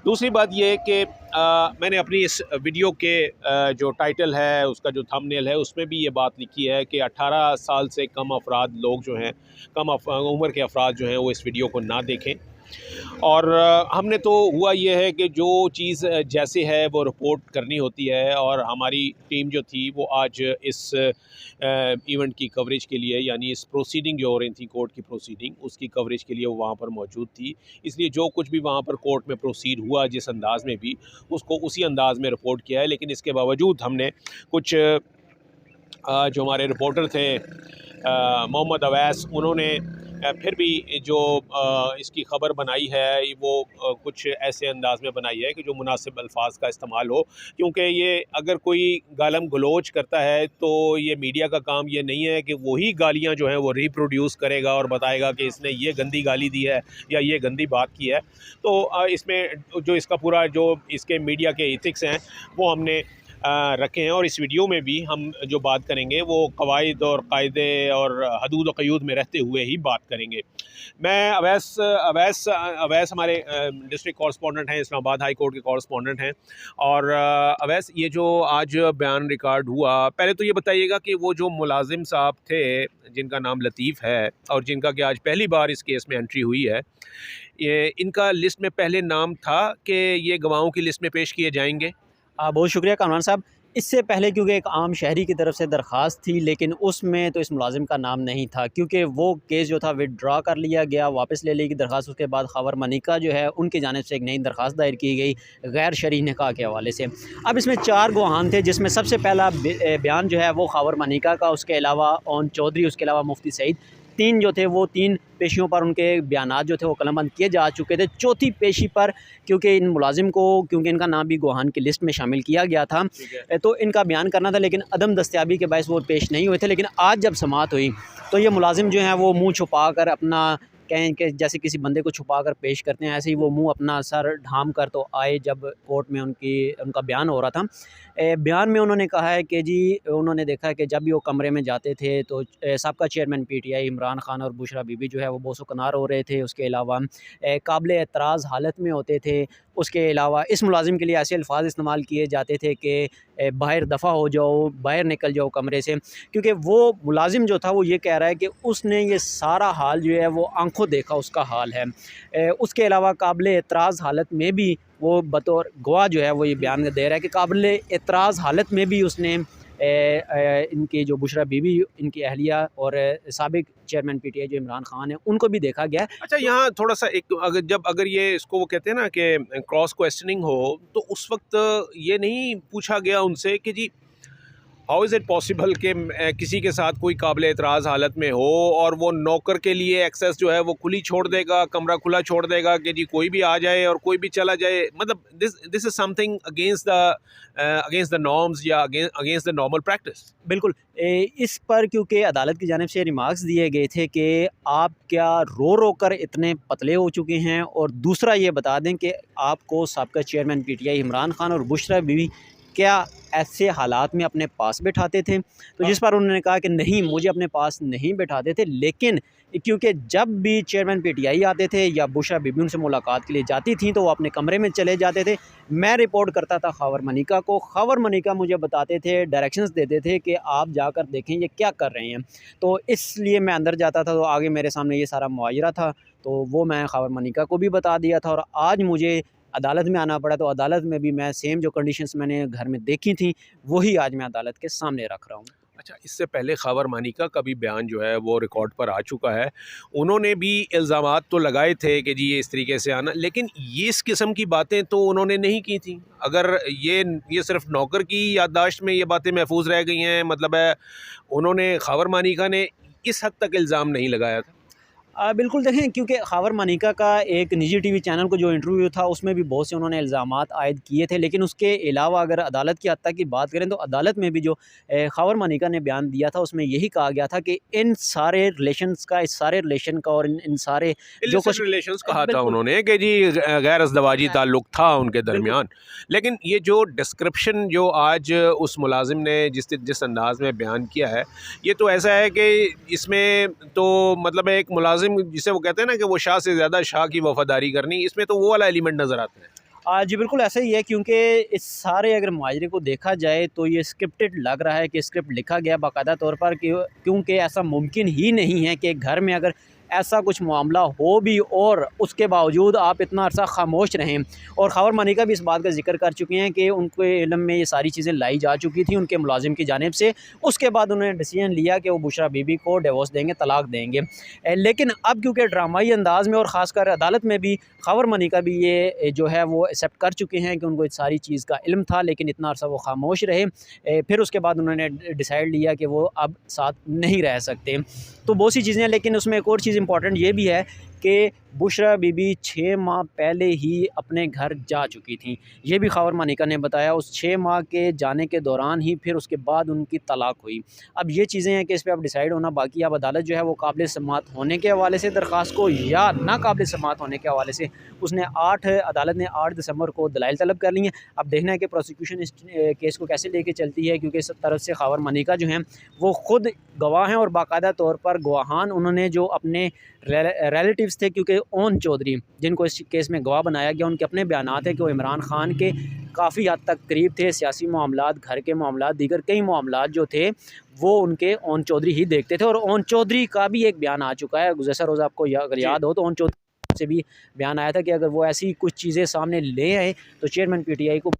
दूसरी बात ये है कि मैंने अपनी इस वीडियो के जो टाइटल है, उसका जो थंबनेल है, उसमें भी ये बात लिखी है कि 18 साल से कम अफराद लोग जो हैं, उम्र के अफराद जो हैं, वो इस वीडियो को ना देखें। और हमने तो हुआ ये है कि जो चीज़ जैसे है वो रिपोर्ट करनी होती है, और हमारी टीम जो थी वो आज इस इवेंट की कवरेज के लिए, यानी इस प्रोसीडिंग जो हो रही थी, कोर्ट की प्रोसीडिंग, उसकी कवरेज के लिए वो वहाँ पर मौजूद थी। इसलिए जो कुछ भी वहाँ पर कोर्ट में प्रोसीड हुआ, जिस अंदाज़ में भी, उसको उसी अंदाज़ में रिपोर्ट किया है। लेकिन इसके बावजूद हमने कुछ जो हमारे रिपोर्टर थे, मोहम्मद अवैस, उन्होंने फिर भी जो इसकी ख़बर बनाई है, वो कुछ ऐसे अंदाज़ में बनाई है कि जो मुनासिब अल्फाज का इस्तेमाल हो। क्योंकि ये अगर कोई गालम गलोच करता है तो ये मीडिया का काम ये नहीं है कि वही गालियाँ जो हैं वो रिप्रोड्यूस करेगा और बताएगा कि इसने ये गंदी गाली दी है या ये गंदी बात की है। तो इसमें जो इसका पूरा जो इसके मीडिया के एथिक्स हैं वो हमने रखे हैं, और इस वीडियो में भी हम जो बात करेंगे वो कवायद और कायदे और हदूद और क़यूद में रहते हुए ही बात करेंगे। मैं अवैस अवैस अवैस हमारे डिस्ट्रिक्ट कॉरेस्पॉन्डेंट हैं, इस्लामाबाद हाई कोर्ट के कॉरेस्पॉन्डेंट हैं। और अवैस, ये जो आज बयान रिकॉर्ड हुआ, पहले तो ये बताइएगा कि वो जो मुलाजिम साहब थे जिनका नाम लतीफ़ है और जिनका कि आज पहली बार इस केस में एंट्री हुई है, ये इनका लिस्ट में पहले नाम था कि ये गवाहों की लिस्ट में पेश किए जाएंगे? बहुत शुक्रिया कामरान साहब। इससे पहले क्योंकि एक आम शहरी की तरफ से दरख्वास्त थी, लेकिन उसमें तो इस मुलाजिम का नाम नहीं था, क्योंकि वो केस जो था विथड्रा कर लिया गया, वापस ले ली गई दरख्वास्त। उसके बाद खबर मनिका जो है उनकी जानिब से एक नई दरख्वास्त दायर की गई गैर शरई निकाह के हवाले से। अब इसमें 4 गवाहान थे, जिसमें सबसे पहला बयान जो है वो खबर मनिका का, उसके अलावा ओन चौधरी, उसके अलावा मुफ्ती सईद। 3 जो थे वो 3 पेशियों पर उनके बयानात जो थे वो कलमबंद किए जा चुके थे। चौथी पेशी पर क्योंकि इन मुलाजिम को, क्योंकि इनका नाम भी गवाहान की लिस्ट में शामिल किया गया था, तो इनका बयान करना था, लेकिन अदम दस्तयाबी के बायस वो पेश नहीं हुए थे। लेकिन आज जब समाअत हुई तो ये मुलाजिम जो हैं वो मुँह छुपा कर, अपना कहें कि जैसे किसी बंदे को छुपा कर पेश करते हैं, ऐसे ही वो मुँह अपना सर ढाम कर तो आए जब कोर्ट में उनका बयान हो रहा था। बयान में उन्होंने कहा है कि जी, उन्होंने देखा है कि जब भी वो कमरे में जाते थे तो साबका चेयरमैन पीटीआई इमरान खान और बुशरा बीबी जो है वो बोसो-कनार हो रहे थे। उसके अलावा काबिल एतराज़ हालत में होते थे। उसके अलावा इस मुलाजिम के लिए ऐसे अल्फाज इस्तेमाल किए जाते थे कि बाहर दफ़ा हो जाओ, बाहर निकल जाओ कमरे से, क्योंकि वो मुलाजिम जो था वो ये कह रहा है कि उसने ये सारा हाल जो है वो आंखों देखा उसका हाल है। उसके अलावा काबिल एतराज़ हालत में भी वो बतौर गवाह जो है वो ये बयान दे रहा है कि काबिल एतराज़ हालत में भी उसने इनकी जो बुशरा बीवी, इनकी अहलिया और साबिक चेयरमैन पीटीआई जो इमरान खान है, उनको भी देखा गया। अच्छा, यहाँ थोड़ा-सा एक, अगर ये इसको वो कहते हैं ना कि क्रॉस क्वेश्चनिंग हो, तो उस वक़्त ये नहीं पूछा गया उनसे कि जी, हाउ इज़ इट पॉसिबल कि किसी के साथ कोई काबिल एतराज़ हालत में हो और वो नौकर के लिए एक्सेस जो है वो खुली छोड़ देगा, कमरा खुला छोड़ देगा कि जी कोई भी आ जाए और कोई भी चला जाए? मतलब this is something against the norms या अगेंस्ट द नॉर्मल प्रैक्टिस। बिल्कुल। इस पर क्योंकि अदालत की जानिब से रिमार्क्स दिए गए थे कि आप क्या रो रो कर इतने पतले हो चुके हैं, और दूसरा ये बता दें कि आपको साबका चेयरमैन पीटीआई इमरान खान और बुशरा बीवी क्या ऐसे हालात में अपने पास बिठाते थे? तो जिस पर उन्होंने कहा कि नहीं, मुझे अपने पास नहीं बिठाते थे, लेकिन क्योंकि जब भी चेयरमैन पीटीआई आते थे या बुशरा बीबी उनसे मुलाकात के लिए जाती थी तो वो अपने कमरे में चले जाते थे। मैं रिपोर्ट करता था खबर मनिका को, खबर मनिका मुझे बताते थे, डायरेक्शंस देते थे कि आप जाकर देखें ये क्या कर रहे हैं। तो इसलिए मैं अंदर जाता था, तो आगे मेरे सामने ये सारा मुआयरा था, तो वो मैं खबर मनिका को भी बता दिया था। और आज मुझे अदालत में आना पड़ा, तो अदालत में भी मैं सेम जो कंडीशंस मैंने घर में देखी थी वही आज मैं अदालत के सामने रख रहा हूँ। अच्छा, इससे पहले खबर मानिका का भी बयान जो है वो रिकॉर्ड पर आ चुका है। उन्होंने भी इल्ज़ामात तो लगाए थे कि जी ये इस तरीके से आना, लेकिन ये इस किस्म की बातें तो उन्होंने नहीं की थी। अगर ये सिर्फ नौकर की याददाश्त में ये बातें महफूज रह गई हैं, मतलब है उन्होंने, खबर मानिका ने इस हद तक इल्ज़ाम नहीं लगाया था। बिल्कुल देखें, क्योंकि खबर मनिका का एक निजी टीवी चैनल को जो इंटरव्यू था उसमें भी बहुत से उन्होंने इल्ज़ामात आयद किए थे, लेकिन उसके अलावा अगर अदालत की हद तक की बात करें तो अदालत में भी जो खबर मनिका ने बयान दिया था उसमें यही कहा गया था कि इन सारे रिलेशंस का, इस सारे रिलेशन का और इन सारे जो कुछ रिलेशंस कहा था उन्होंने कि जी गैर अज़दवाजी ताल्लुक था उनके दरमियान। लेकिन ये जो डिस्क्रिप्शन जो आज उस मुलाजिम ने जिस अंदाज में बयान किया है, ये तो ऐसा है कि इसमें तो मतलब एक मुलाजिम जिसे वो कहते हैं ना कि वो शाह से ज़्यादा शाह की वफ़ादारी करनी, इसमें तो वो वाला एलिमेंट नज़र आता है। जी बिल्कुल ऐसा ही है, क्योंकि इस सारे अगर मुआजरे को देखा जाए तो ये स्क्रिप्टेड लग रहा है कि स्क्रिप्ट लिखा गया बाकायदा तौर पर, क्योंकि ऐसा मुमकिन ही नहीं है कि घर में अगर ऐसा कुछ मामला हो भी और उसके बावजूद आप इतना अरसा खामोश रहें। और ख़बर मनिका भी इस बात का ज़िक्र कर चुके हैं कि उनके इल्म में ये सारी चीज़ें लाई जा चुकी थी उनके मुलाजिम की जानिब से। उसके बाद उन्होंने डिसीजन लिया कि वो बुशरा बीबी को डिवोर्स देंगे, तलाक देंगे। लेकिन अब क्योंकि ड्रामाई अंदाज़ में और ख़ासकर अदालत में भी ख़बर मनिका भी ये जो है वो एक्सेप्ट कर चुके हैं कि उनको इस सारी चीज़ का इल्म था, लेकिन इतना अरसा वो खामोश रहे। फिर उसके बाद उन्होंने डिसाइड लिया कि वो अब साथ नहीं रह सकते। तो बहुत सी चीज़ें हैं, लेकिन उसमें एक और चीज़ इम्पॉर्टेंट ये भी है कि बुशरा बीबी 6 माह पहले ही अपने घर जा चुकी थी। ये भी ख़बर मनिका ने बताया। उस 6 माह के जाने के दौरान ही फिर उसके बाद उनकी तलाक हुई। अब ये चीज़ें हैं कि इस पे अब डिसाइड होना बाकी है। अब अदालत जो है वो काबिल समाअत होने के हवाले से दरख्वास्त को या नाकाबिल समाअत होने के हवाले से अदालत ने 8 दिसंबर को दलाइल तलब कर ली हैं। अब देखना है कि प्रोसिक्यूशन इस केस को कैसे लेके चलती है, क्योंकि इस तरफ से ख़बर मनिका जो हैं वो ख़ुद गवाह हैं और बाकायदा तौर पर गवाहान उन्होंने जो अपने रिलेटिव्स थे, क्योंकि ओन चौधरी जिनको इस केस में गवाह बनाया गया, उनके अपने बयानात हैं कि वो इमरान खान के काफ़ी हद तक करीब थे। सियासी मामलात, घर के मामलात, दीगर कई मामलात जो थे वो उनके ओन चौधरी ही देखते थे। और ओन चौधरी का भी एक बयान आ चुका है गुज़श्ता रोज़, आपको अगर जी। याद हो तो ओन चौधरी से भी बयान आया था कि अगर वो ऐसी कुछ चीज़ें सामने ले आए तो चेयरमैन पीटीआई को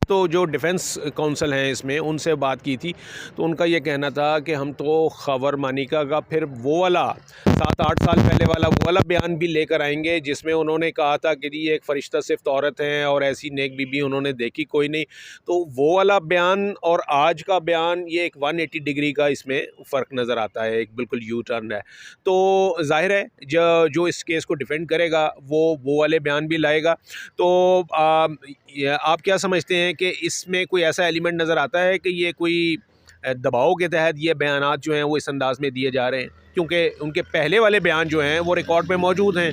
तो जो डिफेंस काउंसिल हैं इसमें उनसे बात की थी, तो उनका ये कहना था कि हम तो ख़बर मनिका का फिर वो वाला 7-8 साल पहले वाला वो वाला बयान भी लेकर आएंगे जिसमें उन्होंने कहा था कि जी एक फ़रिश्ता सिर्फ औरत हैं और ऐसी नेक बीबी उन्होंने देखी कोई नहीं। तो वो वाला बयान और आज का बयान, ये एक 180 डिग्री का इसमें फ़र्क नज़र आता है, एक बिल्कुल यू टर्न है। तो ज़ाहिर है जो इस केस को डिफेंड करेगा वो वाले बयान भी लाएगा। तो आप क्या समझते हैं कि इसमें कोई ऐसा एलिमेंट नज़र आता है कि ये कोई दबाव के तहत ये बयानात जो हैं वो इस अंदाज़ में दिए जा रहे हैं, क्योंकि उनके पहले वाले बयान जो हैं वो रिकॉर्ड पे मौजूद हैं?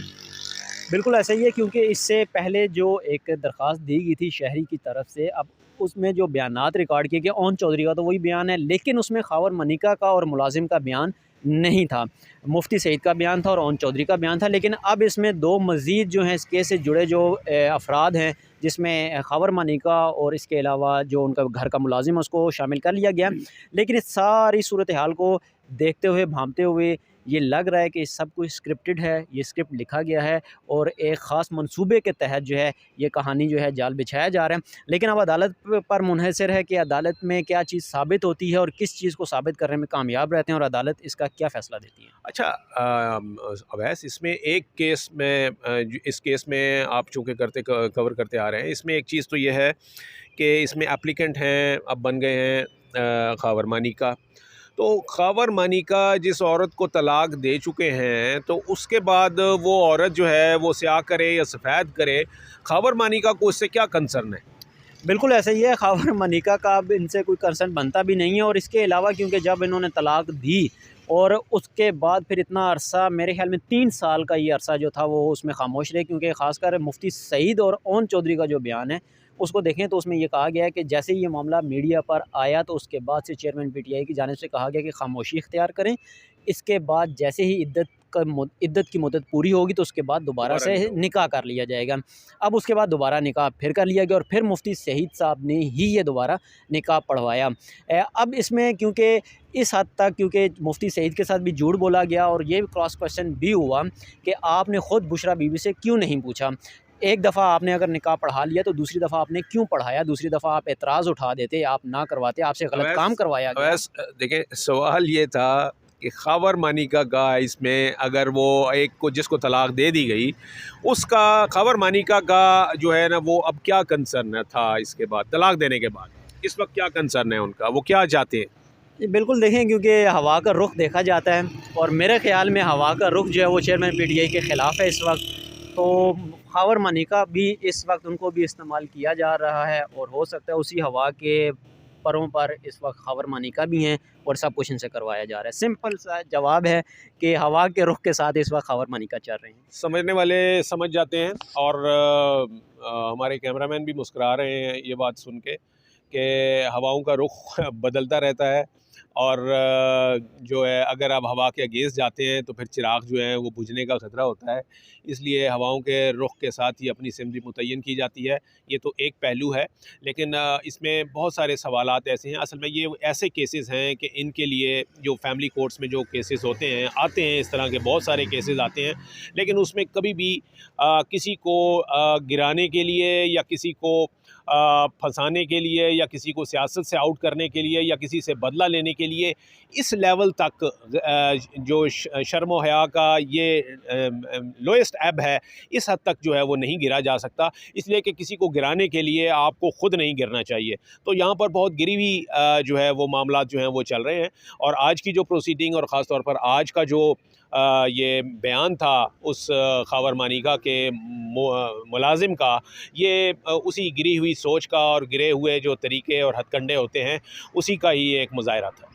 बिल्कुल ऐसा ही है, क्योंकि इससे पहले जो एक दरख्वास्त दी गई थी शहरी की तरफ से, अब उसमें जो बयानात रिकॉर्ड किए गए ओन चौधरी का तो वही बयान है, लेकिन उसमें ख़ावर मनिका का और मुलाजिम का बयान नहीं था। मुफ्ती सईद का बयान था और ओन चौधरी का बयान था। लेकिन अब इसमें 2 मज़ीद जो हैं इस केस से जुड़े जो अफराद हैं, जिसमें ख़ावर मनिका और इसके अलावा जो उनका घर का मुलाजिम है उसको शामिल कर लिया गया। लेकिन इस सारी सूरत हाल को देखते हुए, भांपते हुए ये लग रहा है कि सब कुछ स्क्रिप्टेड है, ये स्क्रिप्ट लिखा गया है और एक ख़ास मंसूबे के तहत जो है ये कहानी जो है जाल बिछाया जा रहा है। लेकिन अब अदालत पर मुनहसर है कि अदालत में क्या चीज़ साबित होती है और किस चीज़ को साबित करने में कामयाब रहते हैं और अदालत इसका क्या फ़ैसला देती है। अच्छा, अवैस, इसमें एक केस में इस केस में आप चूँकि कवर करते आ रहे हैं, इसमें एक चीज़ तो ये है कि इसमें एप्लीकेंट हैं, अब बन गए हैं ख़ावर मनिका। तो ख़ावर मनिका जिस औरत को तलाक दे चुके हैं, तो उसके बाद वो औरत जो है वो स्याह करे या सफ़ेद करे, ख़ावर मनिका को इससे क्या कंसर्न है? बिल्कुल ऐसा ही है, ख़ावर मनिका का अब इनसे कोई कंसर्न बनता भी नहीं है। और इसके अलावा क्योंकि जब इन्होंने तलाक दी और उसके बाद फिर इतना अरसा, मेरे ख़्याल में 3 साल का ये अरसा जो था वो उसमें ख़ामोश रहे, क्योंकि ख़ासकर मुफ्ती सईद और ओन चौधरी का जो बयान है उसको देखें तो उसमें ये कहा गया है कि जैसे ही ये मामला मीडिया पर आया तो उसके बाद से चेयरमैन पीटीआई की जानिब से कहा गया कि ख़ामोशी इख्तियार करें। इसके बाद जैसे ही इद्दत की मुद्दत पूरी होगी तो उसके बाद दोबारा दोबारा से नहीं होगा। निकाह कर लिया जाएगा। अब उसके बाद दोबारा निकाह फिर कर लिया गया और फिर मुफ्ती सईद साहब ने ही ये दोबारा निकाह पढ़वाया। अब इसमें क्योंकि इस हद तक, क्योंकि मुफ्ती सईद के साथ भी झूठ बोला गया और ये क्रॉस क्वेश्चन भी हुआ कि आपने ख़ुद बुशरा बीबी से क्यों नहीं पूछा। एक दफ़ा आपने अगर निकाह पढ़ा लिया तो दूसरी दफ़ा आपने क्यों पढ़ाया, दूसरी दफ़ा आप एतराज़ उठा देते, आप ना करवाते, आपसे गलत अवैस काम करवाया गया। अवैस देखिए, सवाल ये था कि ख़ावर मनिका का इसमें, अगर वो एक को जिसको तलाक दे दी गई, उसका ख़ावर मनिका का जो है ना वो अब क्या कंसर्न था इसके बाद, तलाक देने के बाद? इस वक्त क्या कंसर्न है उनका, वो क्या चाहते हैं? जी, बिल्कुल देखें, क्योंकि हवा का रुख देखा जाता है और मेरे ख़्याल में हवा का रुख जो है वो चेयरमैन पीटीआई के ख़िलाफ़ है इस वक्त। तो ख़ावर मनिका भी इस वक्त उनको भी इस्तेमाल किया जा रहा है और हो सकता है उसी हवा के परों पर इस वक्त ख़ावर मनिका भी हैं और सब कुछ इनसे करवाया जा रहा है। सिंपल सा जवाब है कि हवा के रुख के साथ इस वक्त ख़ावर मनिका चल रही हैं। समझने वाले समझ जाते हैं, और हमारे कैमरामैन भी मुस्कुरा रहे हैं ये बात सुन के कि हवाओं का रुख बदलता रहता है और जो है अगर आप हवा के अगेंस्ट जाते हैं तो फिर चिराग जो है वो बुझने का ख़तरा होता है। इसलिए हवाओं के रुख के साथ ही अपनी सिमरी मुतय्यन की जाती है। ये तो एक पहलू है, लेकिन इसमें बहुत सारे सवालात ऐसे हैं। असल में ये ऐसे केसेस हैं कि इनके लिए जो फैमिली कोर्ट्स में जो केसेस होते हैं, आते हैं, इस तरह के बहुत सारे केसेस आते हैं, लेकिन उसमें कभी भी किसी को गिराने के लिए या किसी को फंसाने के लिए या किसी को सियासत से आउट करने के लिए या किसी से बदला लेने के लिए इस लेवल तक जो शर्म व हया का ये लोएस्ट एब है, इस हद तक जो है वो नहीं गिरा जा सकता। इसलिए कि किसी को गिराने के लिए आपको ख़ुद नहीं गिरना चाहिए। तो यहाँ पर बहुत गिरी हुई जो है वो मामलात जो हैं वो चल रहे हैं। और आज की जो प्रोसीडिंग और ख़ास तौर पर आज का जो ये बयान था उस ख़ावर मानिका के मुलाजिम का, ये उसी गिरी हुई सोच का और गिरे हुए जो तरीक़े और हथकंडे होते हैं उसी का ही एक मुज़ाहिरा था।